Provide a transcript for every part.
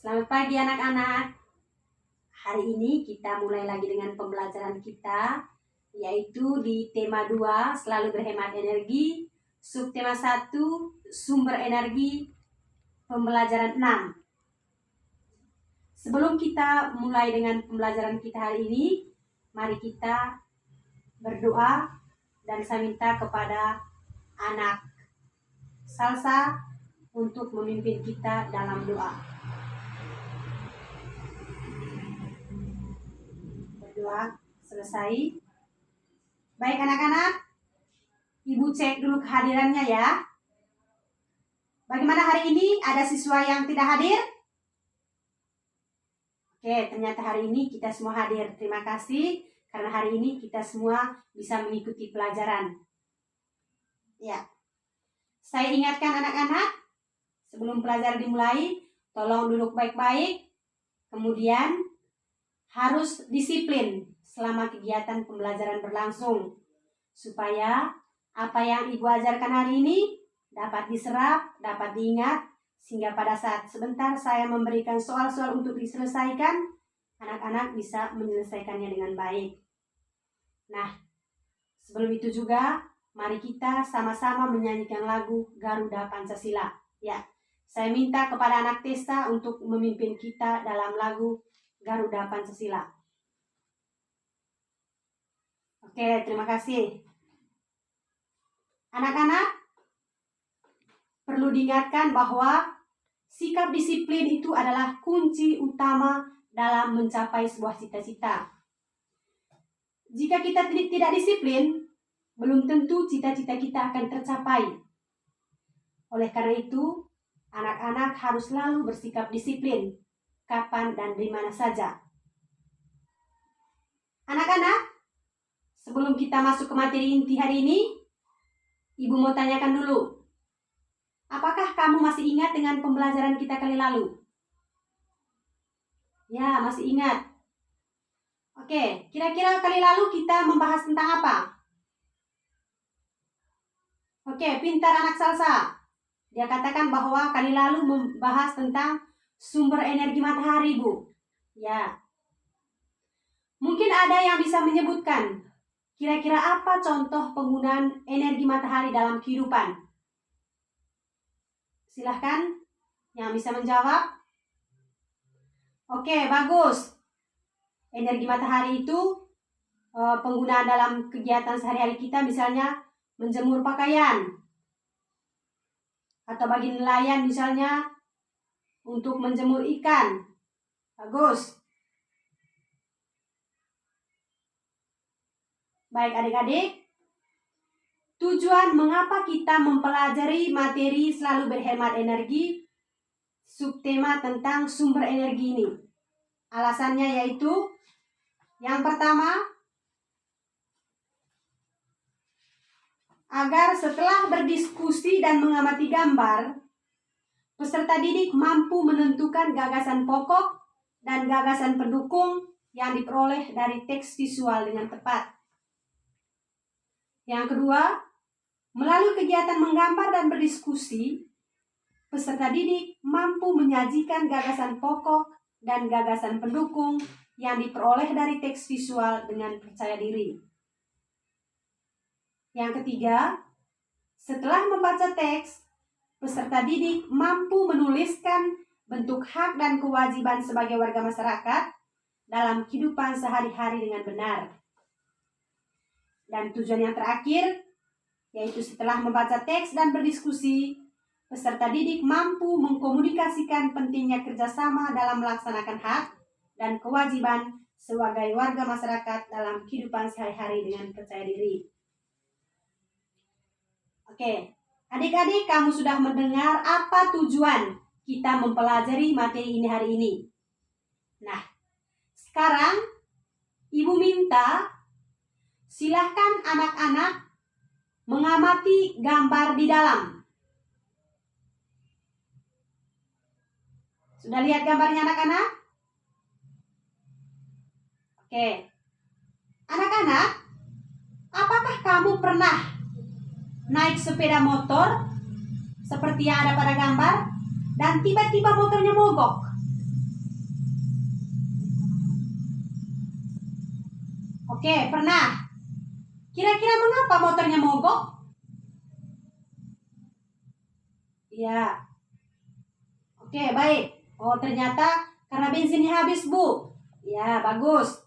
Selamat pagi anak-anak. Hari ini kita mulai lagi dengan pembelajaran kita, yaitu di tema 2, selalu berhemat energi, subtema 1, sumber energi, pembelajaran 6. Sebelum kita mulai dengan pembelajaran kita hari ini, mari kita berdoa dan saya minta kepada anak Salsa untuk memimpin kita dalam doa. Berdoa selesai. Baik anak-anak, Ibu cek dulu kehadirannya ya. Bagaimana hari ini? Ada siswa yang tidak hadir? Oke, ternyata hari ini kita semua hadir. Terima kasih karena hari ini kita semua bisa mengikuti pelajaran. Ya. Saya ingatkan anak-anak, sebelum pelajaran dimulai, tolong duduk baik-baik. Kemudian harus disiplin selama kegiatan pembelajaran berlangsung, supaya apa yang Ibu ajarkan hari ini dapat diserap, dapat diingat, sehingga pada saat sebentar saya memberikan soal-soal untuk diselesaikan, anak-anak bisa menyelesaikannya dengan baik. Nah, sebelum itu juga, mari kita sama-sama menyanyikan lagu Garuda Pancasila. Ya, saya minta kepada anak Testa untuk memimpin kita dalam lagu Garuda Pancasila. Oke, terima kasih. Anak-anak, perlu diingatkan bahwa sikap disiplin itu adalah kunci utama dalam mencapai sebuah cita-cita. Jika kita tidak disiplin, belum tentu cita-cita kita akan tercapai. Oleh karena itu, anak-anak harus selalu bersikap disiplin, kapan dan di mana saja. Anak-anak, sebelum kita masuk ke materi inti hari ini, Ibu mau tanyakan dulu. Apakah kamu masih ingat dengan pembelajaran kita kali lalu? Ya, masih ingat. Oke, kira-kira kali lalu kita membahas tentang apa? Oke, pintar anak Salsa. Dia katakan bahwa kali lalu membahas tentang sumber energi matahari, Bu. Ya. Mungkin ada yang bisa menyebutkan kira-kira apa contoh penggunaan energi matahari dalam kehidupan? Silahkan yang bisa menjawab. Oke, bagus. Energi matahari itu penggunaan dalam kegiatan sehari-hari kita, misalnya menjemur pakaian, atau bagi nelayan misalnya untuk menjemur ikan. Bagus. Baik adik-adik, tujuan mengapa kita mempelajari materi selalu berhemat energi, subtema tentang sumber energi ini. Alasannya yaitu, yang pertama, agar setelah berdiskusi dan mengamati gambar, peserta didik mampu menentukan gagasan pokok dan gagasan pendukung yang diperoleh dari teks visual dengan tepat. Yang kedua, melalui kegiatan menggambar dan berdiskusi, peserta didik mampu menyajikan gagasan pokok dan gagasan pendukung yang diperoleh dari teks visual dengan percaya diri. Yang ketiga, setelah membaca teks, peserta didik mampu menuliskan bentuk hak dan kewajiban sebagai warga masyarakat dalam kehidupan sehari-hari dengan benar. Dan tujuan yang terakhir, yaitu setelah membaca teks dan berdiskusi, peserta didik mampu mengkomunikasikan pentingnya kerjasama dalam melaksanakan hak dan kewajiban sebagai warga masyarakat dalam kehidupan sehari-hari dengan percaya diri. Oke, adik-adik, kamu sudah mendengar apa tujuan kita mempelajari materi ini hari ini. Nah, sekarang Ibu minta silahkan anak-anak mengamati gambar di dalam. Sudah lihat gambarnya anak-anak? Oke. Anak-anak, apakah kamu pernah naik sepeda motor seperti yang ada pada gambar dan tiba-tiba motornya mogok? Oke, pernah. Kira-kira mengapa motornya mogok? Ya. Oke, baik. Oh, ternyata karena bensinnya habis, Bu. Ya, bagus.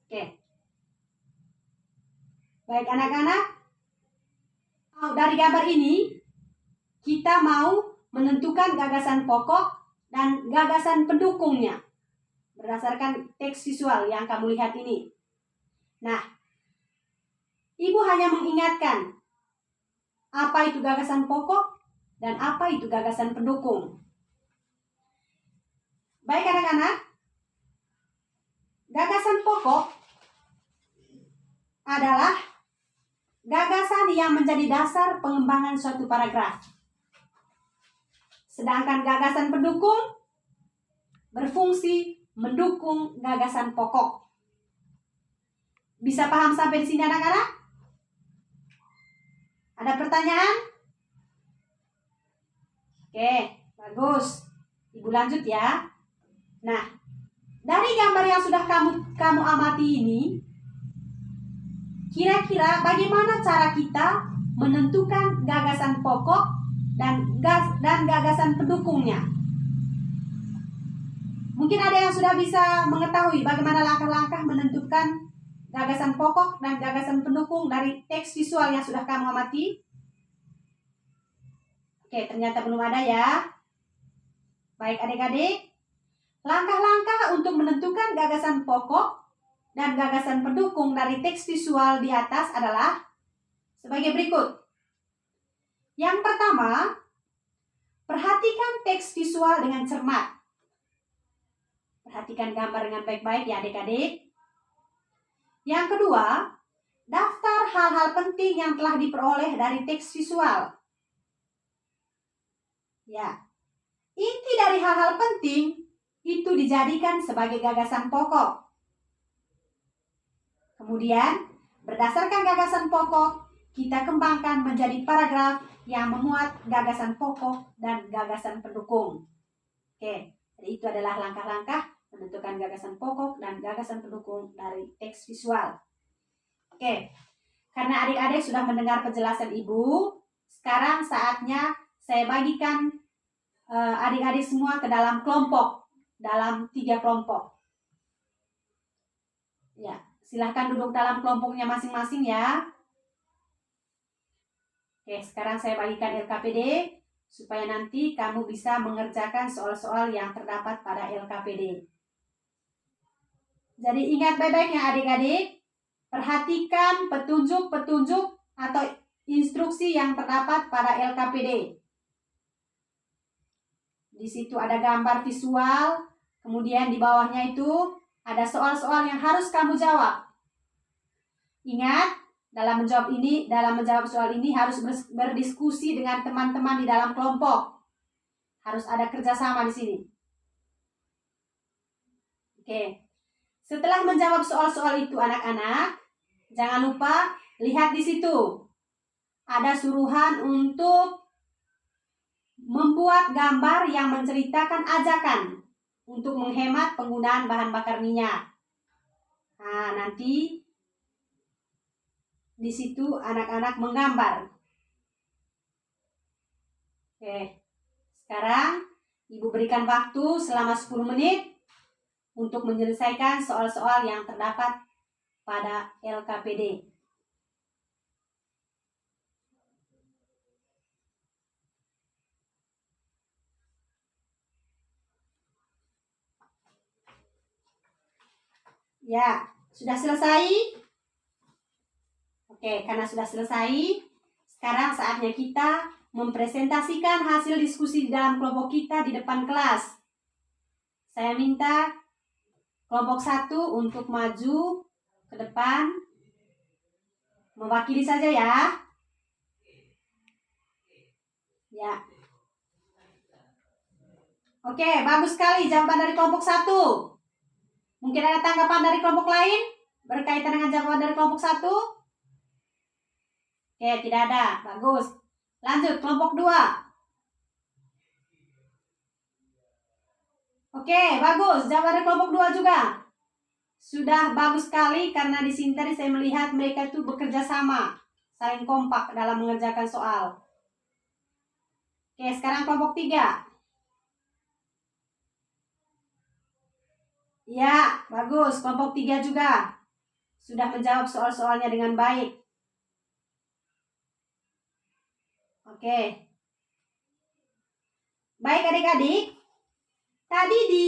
Oke. Baik, anak-anak. Dari gambar ini, kita mau menentukan gagasan pokok dan gagasan pendukungnya berdasarkan teks visual yang kamu lihat ini. Nah, Ibu hanya mengingatkan apa itu gagasan pokok dan apa itu gagasan pendukung. Baik anak-anak, gagasan pokok adalah gagasan yang menjadi dasar pengembangan suatu paragraf. Sedangkan gagasan pendukung berfungsi mendukung gagasan pokok. Bisa paham sampai di sini anak-anak? Ada pertanyaan? Oke, bagus. Ibu lanjut ya. Nah, dari gambar yang sudah kamu amati ini, kira-kira bagaimana cara kita menentukan gagasan pokok dan gagasan pendukungnya? Mungkin ada yang sudah bisa mengetahui bagaimana langkah-langkah menentukan gagasan pokok dan gagasan pendukung dari teks visual yang sudah kamu amati? Oke, ternyata belum ada ya. Baik adik-adik, langkah-langkah untuk menentukan gagasan pokok dan gagasan pendukung dari teks visual di atas adalah sebagai berikut. Yang pertama, perhatikan teks visual dengan cermat. Perhatikan gambar dengan baik-baik ya adik-adik. Yang kedua, daftar hal-hal penting yang telah diperoleh dari teks visual. Ya, inti dari hal-hal penting itu dijadikan sebagai gagasan pokok. Kemudian, berdasarkan gagasan pokok, kita kembangkan menjadi paragraf yang memuat gagasan pokok dan gagasan pendukung. Oke, jadi itu adalah langkah-langkah menentukan gagasan pokok dan gagasan pendukung dari teks visual. Oke, karena adik-adik sudah mendengar penjelasan Ibu, sekarang saatnya saya bagikan adik-adik semua ke dalam kelompok, dalam 3 kelompok. Ya, silahkan duduk dalam kelompoknya masing-masing ya. Oke, sekarang saya bagikan LKPD supaya nanti kamu bisa mengerjakan soal-soal yang terdapat pada LKPD. Jadi ingat baik-baik ya adik-adik, perhatikan petunjuk-petunjuk atau instruksi yang terdapat pada LKPD. Di situ ada gambar visual, kemudian di bawahnya itu ada soal-soal yang harus kamu jawab. Ingat, dalam menjawab soal ini harus berdiskusi dengan teman-teman di dalam kelompok. Harus ada kerjasama di sini. Oke. Setelah menjawab soal-soal itu anak-anak, jangan lupa lihat di situ. Ada suruhan untuk membuat gambar yang menceritakan ajakan untuk menghemat penggunaan bahan bakar minyak. Nah, nanti di situ anak-anak menggambar. Oke. Sekarang Ibu berikan waktu selama 10 menit untuk menyelesaikan soal-soal yang terdapat pada LKPD. Ya, sudah selesai? Oke, karena sudah selesai, sekarang saatnya kita mempresentasikan hasil diskusi di dalam kelompok kita di depan kelas. Saya minta kelompok 1 untuk maju ke depan, mewakili saja ya. Ya. Oke, bagus sekali jawaban dari kelompok 1. Mungkin ada tanggapan dari kelompok lain berkaitan dengan jawaban dari kelompok 1? Oke, tidak ada. Bagus. Lanjut, kelompok 2. Oke, bagus. Jawaban dari kelompok 2 juga. Sudah bagus sekali karena di sini tadi saya melihat mereka itu bekerja sama, saling kompak dalam mengerjakan soal. Oke, sekarang kelompok 3. Ya, bagus. Kelompok 3 juga sudah menjawab soal-soalnya dengan baik. Oke. Baik adik-adik, tadi di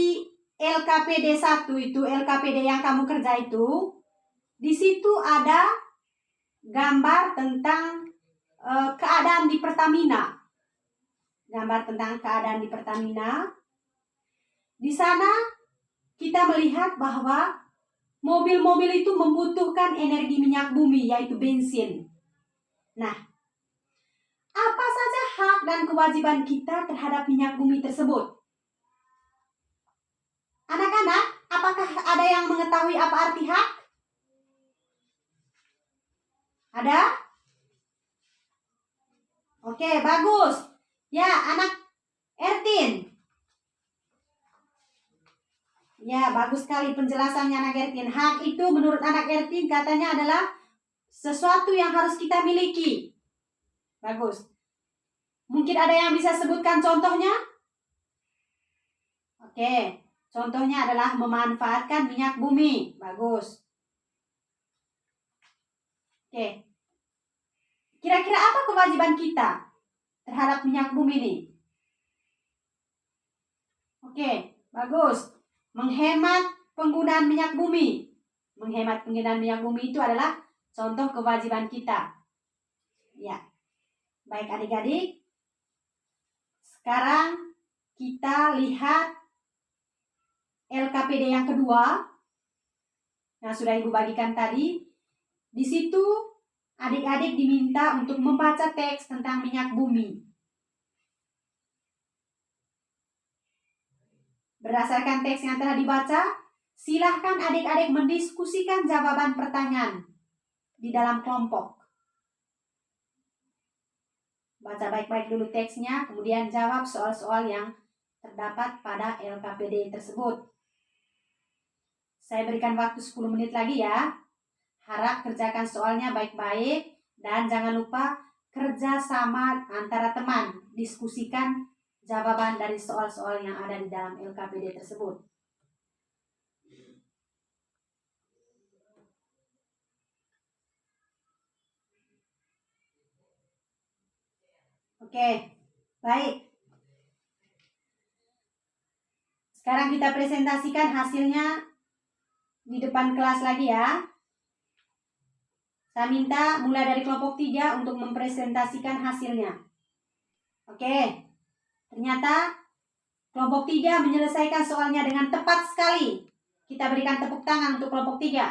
LKPD 1 itu, LKPD yang kamu kerja itu, di situ ada gambar tentang keadaan di Pertamina. Gambar tentang keadaan di Pertamina. Di sana kita melihat bahwa mobil-mobil itu membutuhkan energi minyak bumi, yaitu bensin. Nah, apa saja hak dan kewajiban kita terhadap minyak bumi tersebut? Anak-anak, apakah ada yang mengetahui apa arti hak? Ada? Oke, bagus. Ya, anak Ertin. Ya, bagus sekali penjelasannya anak Ertin. Hak itu menurut anak Ertin katanya adalah sesuatu yang harus kita miliki. Bagus. Mungkin ada yang bisa sebutkan contohnya? Oke, contohnya adalah memanfaatkan minyak bumi. Bagus. Oke. Kira-kira apa kewajiban kita terhadap minyak bumi ini? Oke, bagus. Menghemat penggunaan minyak bumi. Menghemat penggunaan minyak bumi itu adalah contoh kewajiban kita. Ya. Baik adik-adik. Sekarang kita lihat LKPD yang kedua. Nah, sudah Ibu bagikan tadi. Di situ adik-adik diminta untuk membaca teks tentang minyak bumi. Berdasarkan teks yang telah dibaca, silahkan adik-adik mendiskusikan jawaban pertanyaan di dalam kelompok. Baca baik-baik dulu teksnya, kemudian jawab soal-soal yang terdapat pada LKPD tersebut. Saya berikan waktu 10 menit lagi ya. Harap kerjakan soalnya baik-baik dan jangan lupa kerja sama antara teman. Diskusikan jawaban dari soal-soal yang ada di dalam LKPD tersebut. Oke, baik. Sekarang kita presentasikan hasilnya di depan kelas lagi ya. Saya minta mulai dari kelompok 3 untuk mempresentasikan hasilnya. Oke, ternyata kelompok 3 menyelesaikan soalnya dengan tepat sekali. Kita berikan tepuk tangan untuk kelompok 3.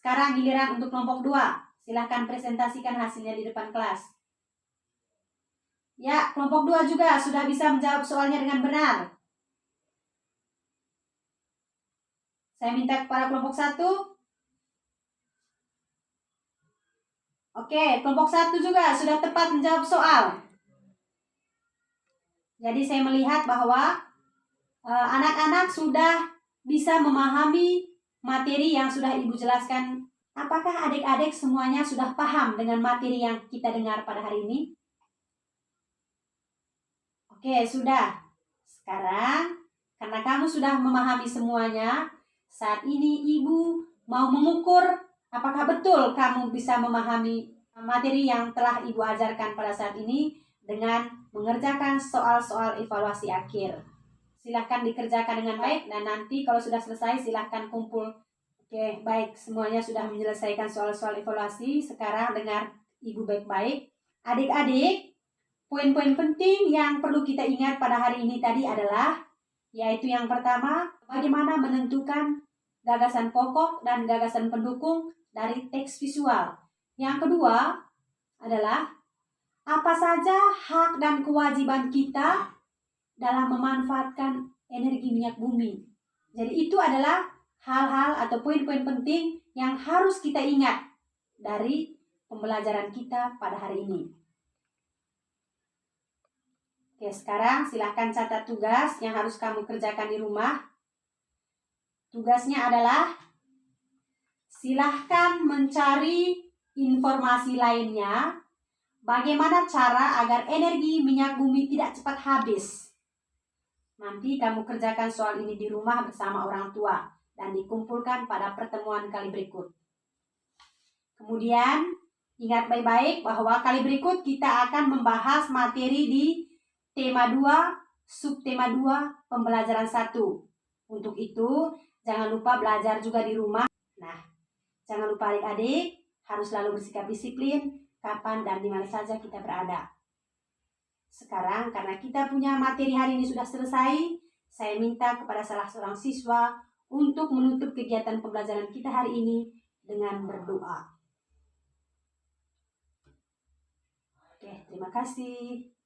Sekarang giliran untuk kelompok 2. Silahkan presentasikan hasilnya di depan kelas. Ya, kelompok 2 juga sudah bisa menjawab soalnya dengan benar. Saya minta kepada kelompok 1. Oke, kelompok 1 juga sudah tepat menjawab soal. Jadi saya melihat bahwa anak-anak sudah bisa memahami materi yang sudah Ibu jelaskan. Apakah adik-adik semuanya sudah paham dengan materi yang kita dengar pada hari ini? Oke, sudah. Sekarang, karena kamu sudah memahami semuanya, saat ini Ibu mau mengukur apakah betul kamu bisa memahami materi yang telah Ibu ajarkan pada saat ini dengan mengerjakan soal-soal evaluasi akhir. Silahkan dikerjakan dengan baik dan nanti kalau sudah selesai silahkan kumpul. Oke, baik. Semuanya sudah menyelesaikan soal-soal evaluasi. Sekarang dengar Ibu baik-baik. Adik-adik, poin-poin penting yang perlu kita ingat pada hari ini tadi adalah, yaitu yang pertama, bagaimana menentukan gagasan pokok dan gagasan pendukung dari teks visual. Yang kedua adalah, apa saja hak dan kewajiban kita dalam memanfaatkan energi minyak bumi. Jadi itu adalah hal-hal atau poin-poin penting yang harus kita ingat dari pembelajaran kita pada hari ini. Oke, sekarang silahkan catat tugas yang harus kamu kerjakan di rumah. Tugasnya adalah silahkan mencari informasi lainnya. Bagaimana cara agar energi minyak bumi tidak cepat habis? Nanti kamu kerjakan soal ini di rumah bersama orang tua dan dikumpulkan pada pertemuan kali berikut. Kemudian, ingat baik-baik bahwa kali berikut kita akan membahas materi di tema 2, subtema 2, pembelajaran 1. Untuk itu, jangan lupa belajar juga di rumah. Nah, jangan lupa adik-adik harus selalu bersikap disiplin kapan dan di mana saja kita berada. Sekarang karena kita punya materi hari ini sudah selesai, saya minta kepada salah seorang siswa untuk menutup kegiatan pembelajaran kita hari ini dengan berdoa. Oke, terima kasih.